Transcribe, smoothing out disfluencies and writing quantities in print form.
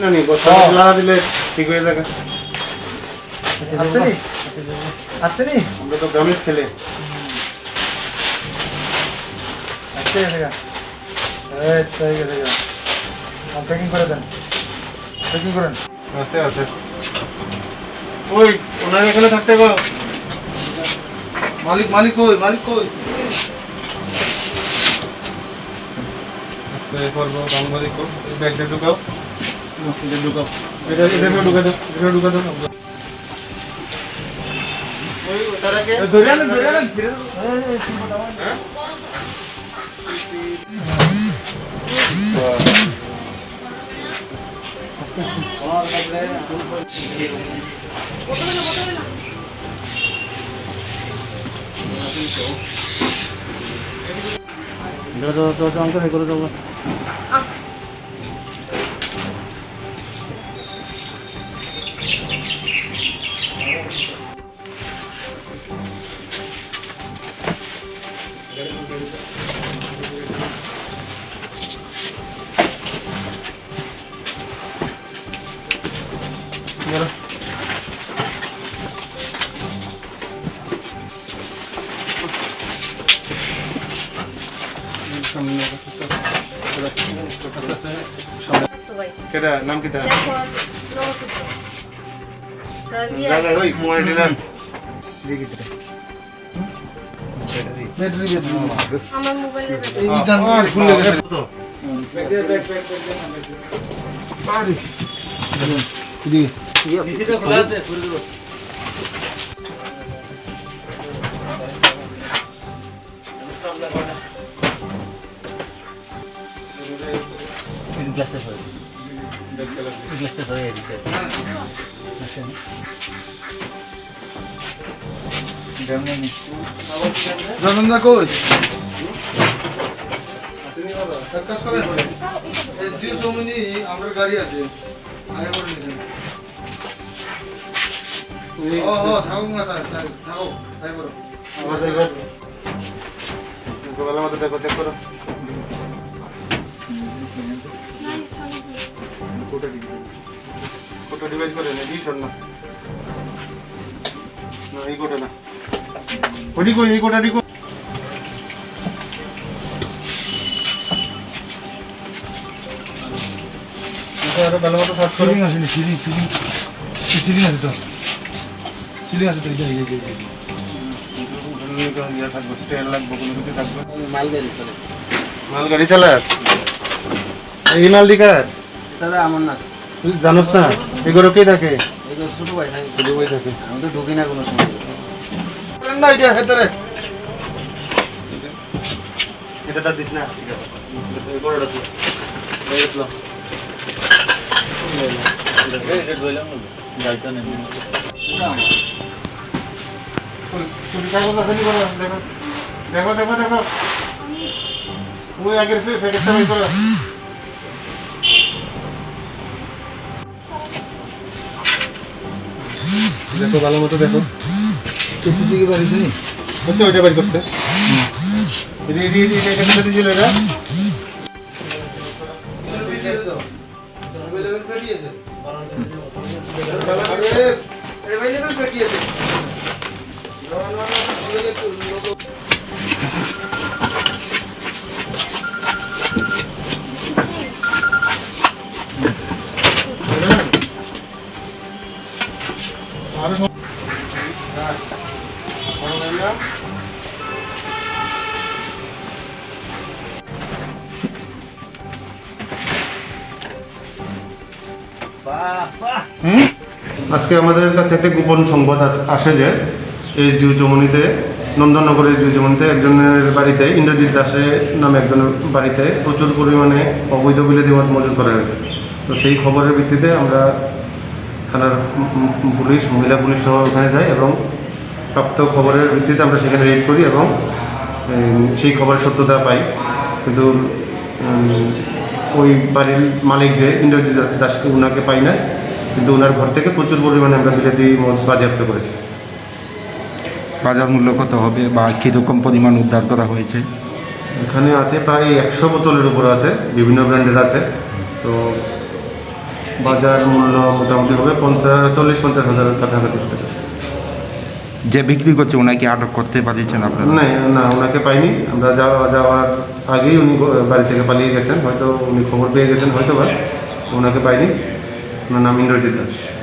না নি বসা দিলে ঠিক হয়ে যাবে। আসছে নি আমরা তো গ্রামের ছেলে। আসছে গেছে এই তাই গেছে প্যাকিং করে দেন, প্যাকিং করেন। আছে আছে ওই ওনার এখানে থাকতে গো। মালিক মালিক কই, মালিক কই? আস্তে করবো কাম করে দেখো ব্যাগটা ঢুকাও, এটা ঢুকাও, এটা ঢুকা দাও, এটা ঢুকা দাও। ওই ওটাকে ধরে আনেন ফিরে হ্যাঁ অঙ্ক করে দেবো। কেডা নাম কিটা জায়গা ওই মোবাইল দিলাম দেখি তো ব্যাটারি আমার মোবাইলের এই গান খুলে গেছে তো আরে দি নিচেটা খোলা আছে করে দেব। গ্লাসটা সরে গ্লাসটা সরে দিতে জনন্দা কই? কাজ করে এই যে জমিনি আমার গাড়ি আছে আগে করে নিছেন। ও থাকুক না থাকো তাই করো। আমাদের গোলা মতো দেখো চেক করো ফটো ডিভাইস করে না এই শোন না না এই কোটা না ওডি কই এই কোটাটি কই আরে ভালো মতো সার্চ করো। সিলিং আছে নি সিলিং সিলিং আছে তো সিলিং আছে তো এই ইয়ে থাকবো স্টেল লাগবো কোনো কিছু থাকবে মালগাড়ি চলে মালগাড়ি চালাস এই মাল দিকার দাদা আমার না তুই জানোস না এগুলো কে থাকে এই তো ছোট ভাই থাকে ছোট ভাই থাকে আমি তো ঢুকি না কোনো সময় না এটা হেতরে এটা দিস না ঠিক আছে এই বড়টা তুই এই দেখলো এই রেড বললাম না যাইতো না তুমি কাগজ আছে নি বলো দেখো দেখো দেখো দেখো ওই আগের প্যাকেটটা বের করো দেখো ভালো মতো দেখো কিছু দিকে বাড়িছে নি করতে ওইটা বের করতে এটা সাথে ছিল এটা अवेलेबल पेटी है अरे अवेलेबल पेटी है আজকে আমাদের কাছে একটা গোপন সংবাদ আসে যে এই জুজমনিতে নন্দননগরের জুজমনিতে একজনের বাড়িতে ইন্দ্রজিৎ দাসের নামে একজনের বাড়িতে প্রচুর পরিমাণে অবৈধ বিলাতি মদ মজুত করা হয়েছে। তো সেই খবরের ভিত্তিতে আমরা থানার পুলিশ মহিলা পুলিশ সহ ওখানে যাই এবং প্রাপ্ত খবরের ভিত্তিতে আমরা সেখানে রেড করি এবং সেই খবরের সত্যতা পাই। কিন্তু ওই বাড়ির মালিক যে ইন্দ্রজিৎ দাসকে ওনাকে পাই না, কিন্তু ওনার ঘর থেকে প্রচুর পরিমাণে আমরা বিলাতি মদ বাজেয়াপ্ত করেছি। বাজার মূল্য কত হবে বা কীরকম পরিমাণ উদ্ধার করা হয়েছে? এখানে আছে প্রায় 100 বোতলের উপর আছে, বিভিন্ন ব্র্যান্ডের আছে। তো বাজার মূল্য মোটামুটি হবে 40-50 হাজারের কাছাকাছি হতে পারে। যে বিক্রি করছে ওনাকে আটক করতে পারছেন আপনারা? না, ওনাকে পাইনি আমরা। যাওয়ার আগেই উনি বাড়ি থেকে পালিয়ে গেছেন, হয়তো উনি খবর পেয়ে গেছেন হয়তো বা। ওনাকে পাইনি। ওনার নাম ইন্দ্রজিৎ দাস।